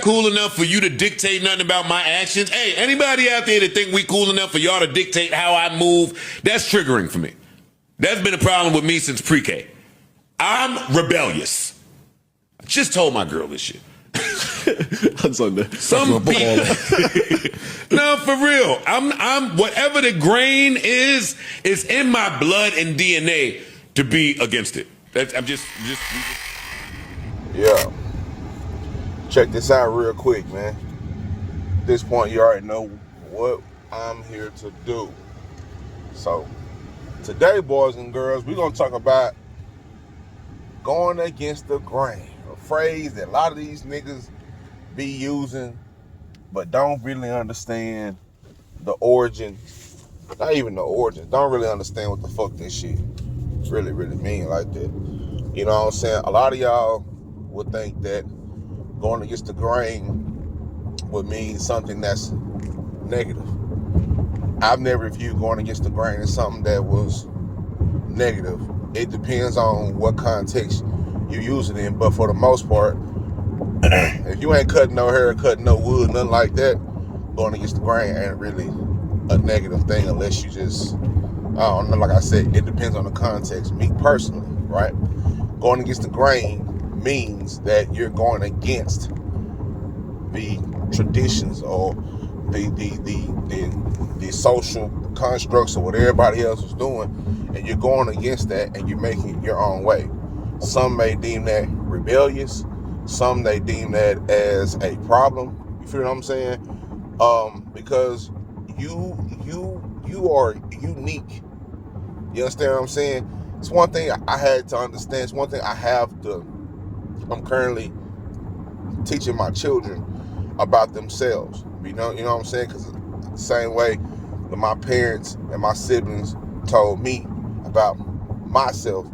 cool enough for you to dictate nothing about my actions. Hey, anybody out there that think we cool enough for y'all to dictate how I move, that's triggering for me. That's been a problem with me since pre-K. I'm rebellious. I just told my girl this shit. Some people, no, for real. I'm whatever the grain is in my blood and DNA to be against it. I'm just. Yeah. Check this out real quick, man. At this point, you already know what I'm here to do. So, today, boys and girls, we're gonna talk about going against the grain. A phrase that a lot of these niggas be using, but don't really understand the origin. Not even the origin. Don't really understand what the fuck this shit really mean like that. You know what I'm saying? A lot of y'all would think that going against the grain would mean something that's negative. I've never viewed going against the grain as something that was negative. It depends on what context you use it in, but for the most part, if you ain't cutting no hair, cutting no wood, nothing like that, going against the grain ain't really a negative thing unless you just, I don't know, like I said, it depends on the context. Me personally, right? Going against the grain means that you're going against the traditions or the social constructs or what everybody else is doing, and you're going against that and you're making it your own way. Some may deem that rebellious. Some they deem that as a problem. You feel what I'm saying? Because you are unique. You understand what I'm saying? It's one thing I had to understand. It's one thing I'm currently teaching my children about themselves. You know what I'm saying? Because the same way that my parents and my siblings told me about myself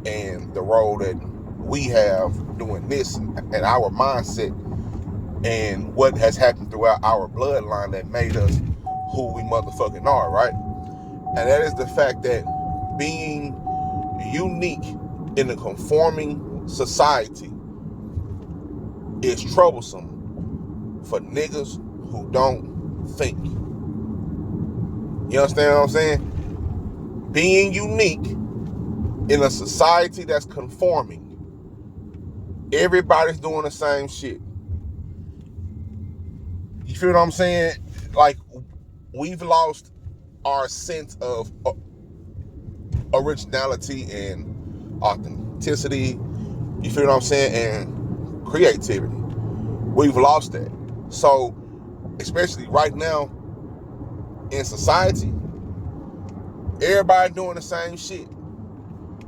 and the role that we have doing this and our mindset and what has happened throughout our bloodline that made us who we motherfucking are, right? And that is the fact that being unique in a conforming society is troublesome for niggas who don't think. You understand what I'm saying? Being unique in a society that's conforming. Everybody's doing the same shit. You feel what I'm saying? Like, we've lost our sense of originality and authenticity. You feel what I'm saying? And creativity. We've lost that. So, especially right now in society, everybody doing the same shit.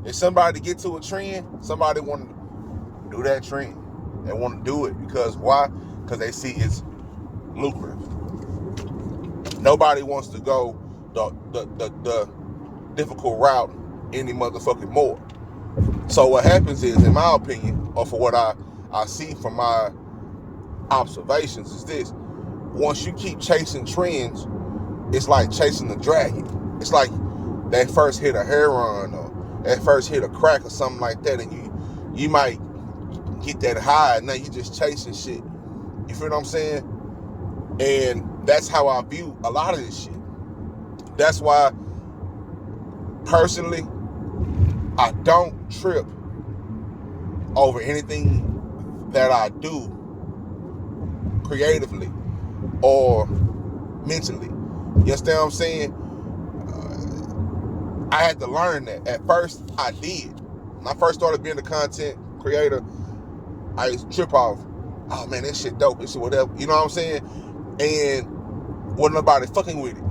If somebody get to a trend, somebody want to do that trend. They want to do it because why? Because they see it's lucrative. Nobody wants to go the difficult route any motherfucking more. So what happens is, in my opinion, or for what I see from my observations, is this: once you keep chasing trends, it's like chasing the dragon. It's like that first hit of heroin or that first hit of crack or something like that, and you might get that high, and now you just chasing shit. You feel what I'm saying? And that's how I view a lot of this shit. That's why, personally, I don't trip over anything that I do creatively or mentally. You understand what I'm saying? I had to learn that. At first, I did. When I first started being a content creator, I used to trip off, oh man, this shit dope, this shit whatever. You know what I'm saying? And wasn't nobody fucking with it.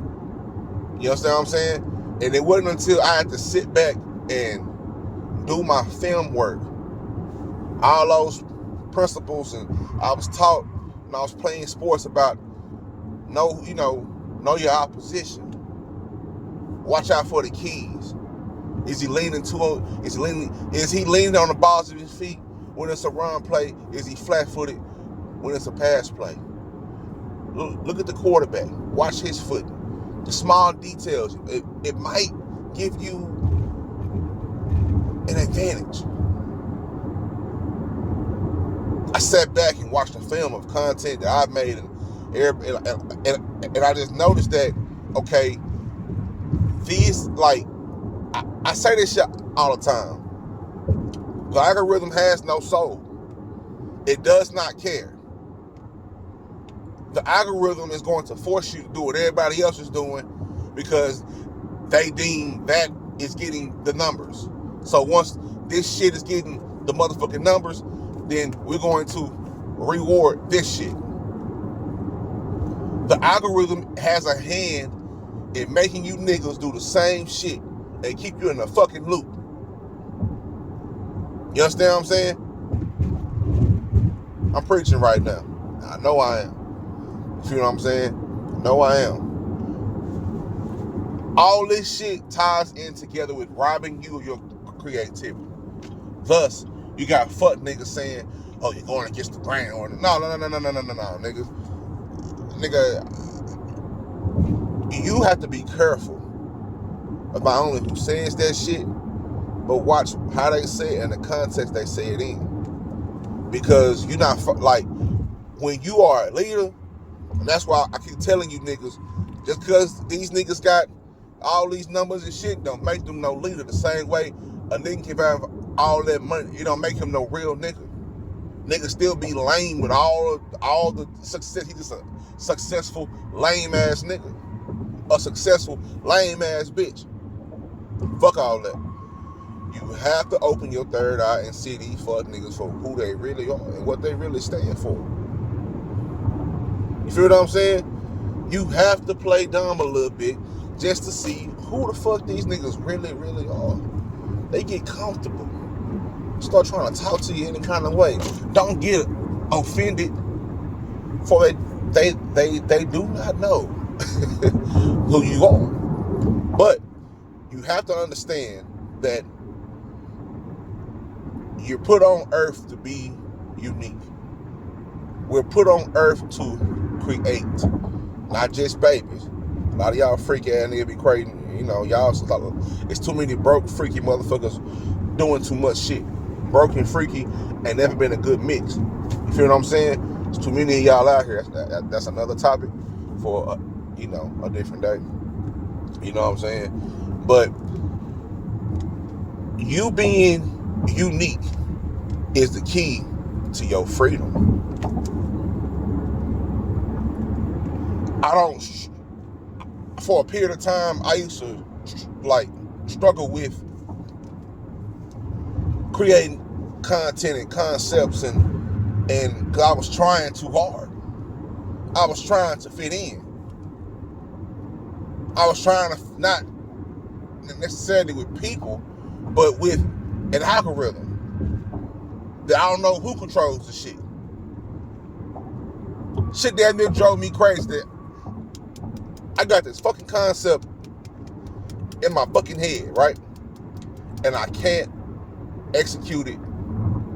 You understand what I'm saying? And it wasn't until I had to sit back and do my film work, all those principles, and I was taught when I was playing sports about know your opposition. Watch out for the keys. Is he leaning on the balls of his feet when it's a run play? Is he flat-footed when it's a pass play? Look at the quarterback. Watch his foot. The small details. It might give you an advantage. I sat back and watched a film of content that I've made, and I just noticed that, okay, these, like, I say this shit all the time. The algorithm has no soul. It does not care. The algorithm is going to force you to do what everybody else is doing because they deem that is getting the numbers. So once this shit is getting the motherfucking numbers, then we're going to reward this shit. The algorithm has a hand in making you niggas do the same shit and keep you in a fucking loop. You understand what I'm saying? I'm preaching right now. I know I am. You know what I'm saying? I know I am. All this shit ties in together with robbing you of your creativity. Thus, you got fuck niggas saying, oh, you're going against the grain. Or no, nigga. Nigga, you have to be careful of not only who says that shit, but watch how they say it and the context they say it in. Because you're not, like, when you are a leader, and that's why I keep telling you niggas, just because these niggas got all these numbers and shit, don't make them no leader. The same way a nigga can have all that money, it don't make him no real nigga. Nigga still be lame with all the success. He just a successful lame ass nigga, a successful lame ass bitch. Fuck all that. You have to open your third eye and see these fuck niggas for who they really are and what they really stand for. You feel what I'm saying? You have to play dumb a little bit just to see who the fuck these niggas really, really are. They get comfortable. Start trying to talk to you any kind of way. Don't get offended, for they do not know who you are. But you have to understand that you're put on earth to be unique. We're put on earth to create, not just babies. A lot of y'all freaky ass niggas be crazy. You know, y'all, it's too many broke, freaky motherfuckers doing too much shit. Broken, freaky, and never been a good mix. You feel what I'm saying? There's too many of y'all out here. That's another topic for, a different day. You know what I'm saying? But you being unique is the key to your freedom. For a period of time, I used to struggle with creating content and concepts, and cause I was trying too hard. I was trying to fit in. I was trying to not necessarily with people, but with an algorithm that I don't know who controls the shit. Shit that near drove me crazy. That I got this fucking concept in my fucking head, right? And I can't execute it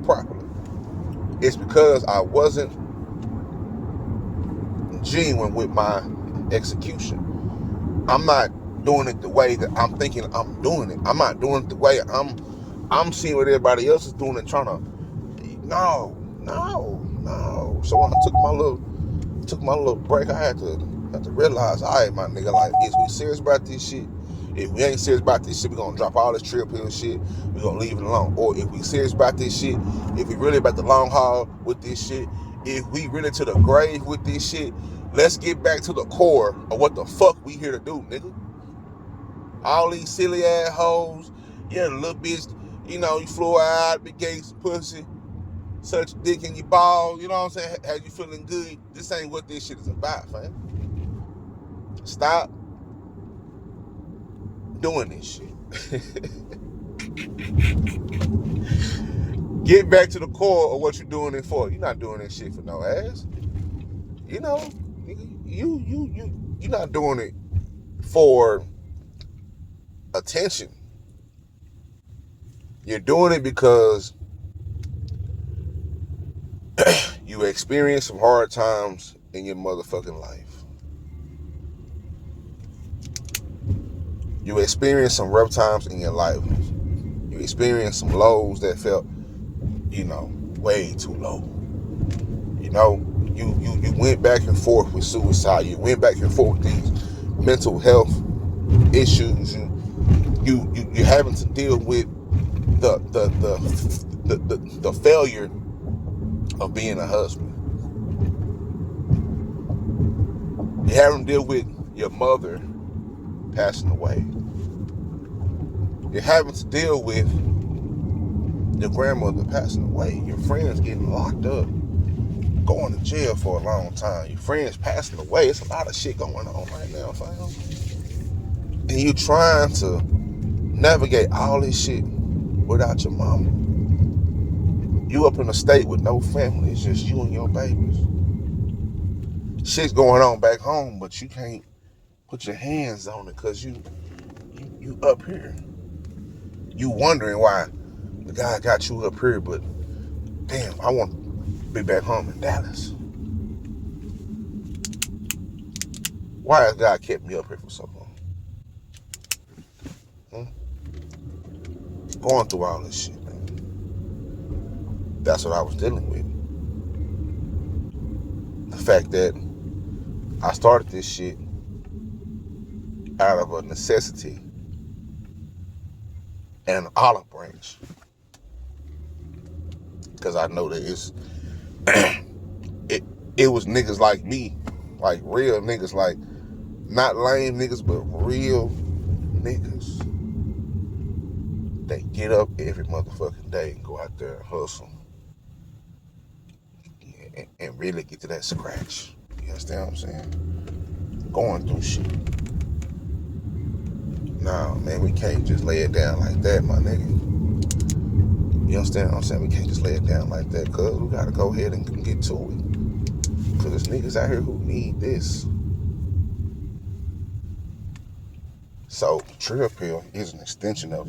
properly. It's because I wasn't genuine with my execution. I'm not doing it the way that I'm thinking I'm doing it. I'm not doing it the way I'm seeing what everybody else is doing and trying to. No. So when I took my little break, I had to realize, all right, my nigga, like, is we serious about this shit? If we ain't serious about this shit, we're gonna drop all this trill pill shit, we're gonna leave it alone. Or if we serious about this shit, if we really about the long haul with this shit, if we really to the grave with this shit, let's get back to the core of what the fuck we here to do, nigga. All these silly ass hoes, yeah, the little bitch, you flew out, big gates, pussy, such dick in your ball, you know what I'm saying? Had you feeling good? This ain't what this shit is about, fam. Stop doing this shit. Get back to the core of what you're doing it for. You're not doing this shit for no ass. You're not doing it for attention. You're doing it because you experienced some hard times in your motherfucking life. You experienced some rough times in your life. You experienced some lows that felt, way too low. You went back and forth with suicide. You went back and forth with these mental health issues. You having to deal with the failure of being a husband. You having to deal with your mother passing away. You're having to deal with your grandmother passing away. Your friends getting locked up, going to jail for a long time. Your friends passing away. It's a lot of shit going on right now, fam. And you trying to navigate all this shit without your mama. You up in a state with no family. It's just you and your babies. Shit's going on back home, but you can't put your hands on it because you up here. You wondering why the guy got you up here, but damn, I want to be back home in Dallas. Why has God kept me up here for so long? Going through all this shit, man. That's what I was dealing with. The fact that I started this shit out of a necessity and an olive branch. Because I know that it was niggas like me, like real niggas, like not lame niggas, but real niggas. They get up every motherfucking day and go out there and hustle and really get to that scratch. You understand what I'm saying? Going through shit. Nah, man, we can't just lay it down like that, my nigga. You understand what I'm saying? We can't just lay it down like that, cuz we gotta go ahead and get to it. Cause there's niggas out here who need this. So Trill Pill is an extension of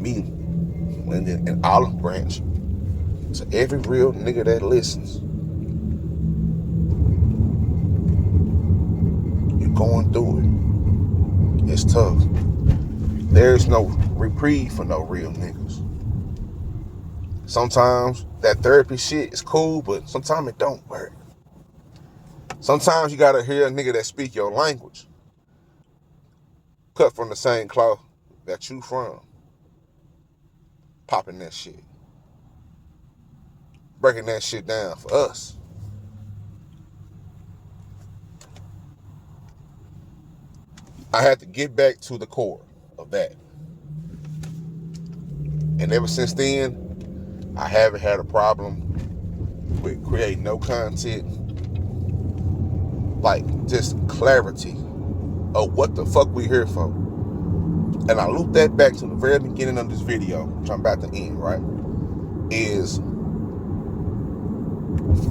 me and an olive branch to every real nigga that listens. You're going through it. It's tough. There's no reprieve for no real niggas. Sometimes that therapy shit is cool, but sometimes it don't work. Sometimes you gotta hear a nigga that speak your language, cut from the same cloth that you from, popping that shit, breaking that shit down for us. I had to get back to the core of that. And ever since then, I haven't had a problem with creating no content. Like, just clarity of what the fuck we here for. And I loop that back to the very beginning of this video, which I'm about to end, right? Is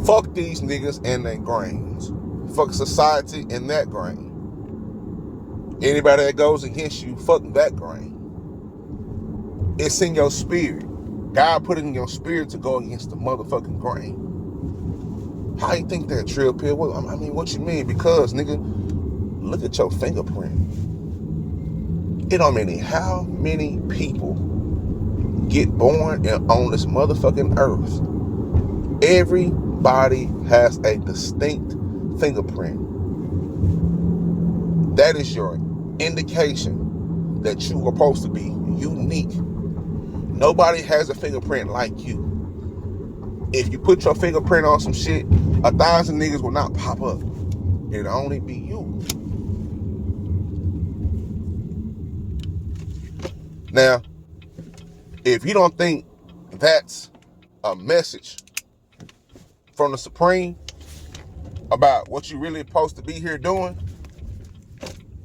fuck these niggas and their grains. Fuck society and that grain. Anybody that goes against you, fuck that grain. It's in your spirit. God put it in your spirit to go against the motherfucking grain. How you think that, Trill Pill? Well, I mean, what you mean? Because, nigga, look at your fingerprint. It don't mean how many people get born on this motherfucking earth. Everybody has a distinct fingerprint. That is your indication that you are supposed to be unique. Nobody has a fingerprint like you. If you put your fingerprint on some shit, 1,000 niggas will not pop up. It'll only be you. Now, if you don't think that's a message from the Supreme about what you really supposed to be here doing,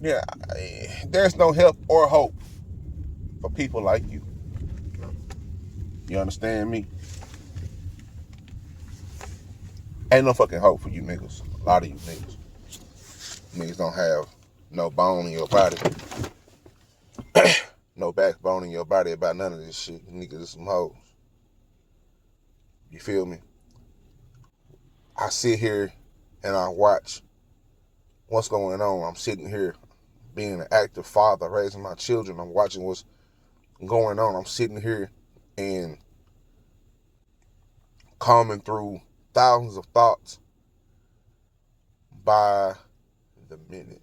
yeah, there's no help or hope for people like you. You understand me? Ain't no fucking hope for you niggas. A lot of you niggas. Niggas don't have no bone in your body. No backbone in your body about none of this shit. Niggas are some hoes. You feel me? I sit here and I watch what's going on. I'm sitting here being an active father, raising my children. I'm watching what's going on. I'm sitting here and combing through thousands of thoughts by the minute.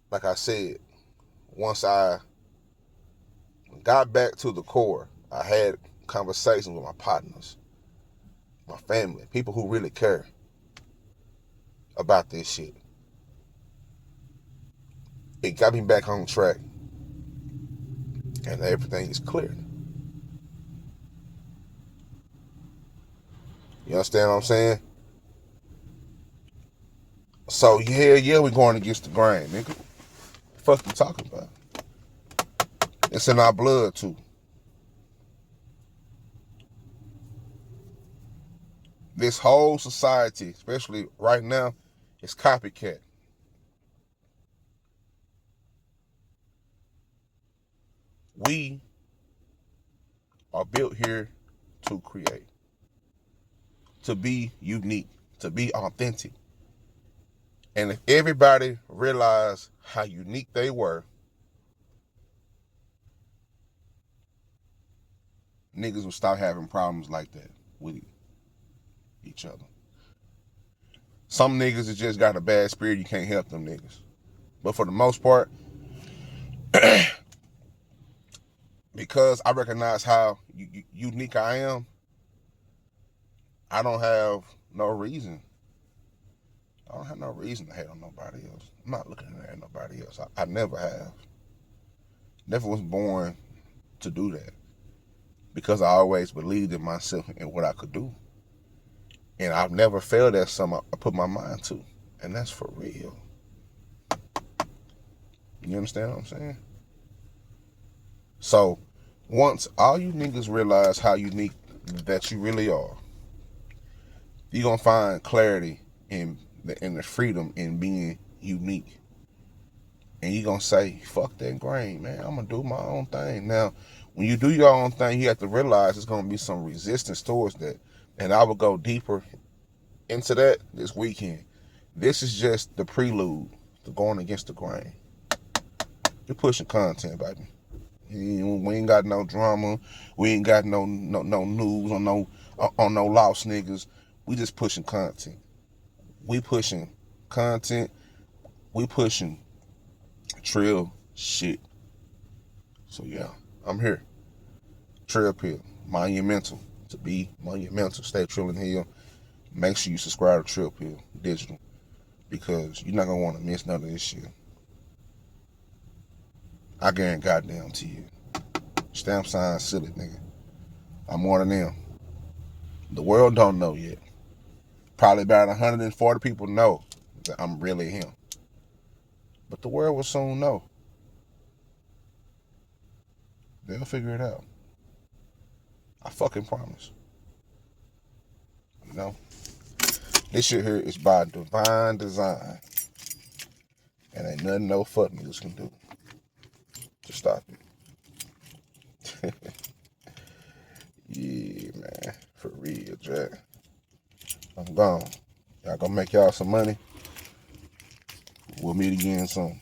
Like I said, once I got back to the core, I had conversations with my partners, my family, people who really care about this shit. It got me back on track, and everything is clear. You understand what I'm saying? So yeah, we're going against the grain, nigga. What the fuck you talking about? It's in our blood too. This whole society, especially right now, is copycat. We are built here to create, to be unique, to be authentic. And if everybody realized how unique they were, niggas would stop having problems like that with each other. Some niggas that just got a bad spirit, you can't help them niggas. But for the most part, because I recognize how unique I am, I don't have no reason. I don't have no reason to hate on nobody else. I'm not looking at nobody else. I never have. Never was born to do that. Because I always believed in myself and what I could do. And I've never failed at something I put my mind to. And that's for real. You understand what I'm saying? So, once all you niggas realize how unique that you really are, you're going to find clarity in the freedom in being unique. And you're going to say, fuck that grain, man. I'm going to do my own thing. Now, when you do your own thing, you have to realize there's going to be some resistance towards that. And I will go deeper into that this weekend. This is just the prelude to going against the grain. You're pushing content, baby. We ain't got no drama. We ain't got no news on no lost niggas. We just pushing content. We pushing content. We pushing trill shit. So yeah, I'm here. Trill Pill. Monumental. To be monumental. Stay trilling here. Make sure you subscribe to Trill Pill Digital. Because you're not going to want to miss none of this shit. I guarantee goddamn to you. Stamp sign silly, nigga. I'm one of them. The world don't know yet. Probably about 140 people know that I'm really him. But the world will soon know. They'll figure it out. I fucking promise. You know? This shit here is by divine design. And ain't nothing no fuck niggas can do to stop it. Yeah, man. For real, Jack. I'm gone. Y'all gonna make y'all some money. We'll meet again soon.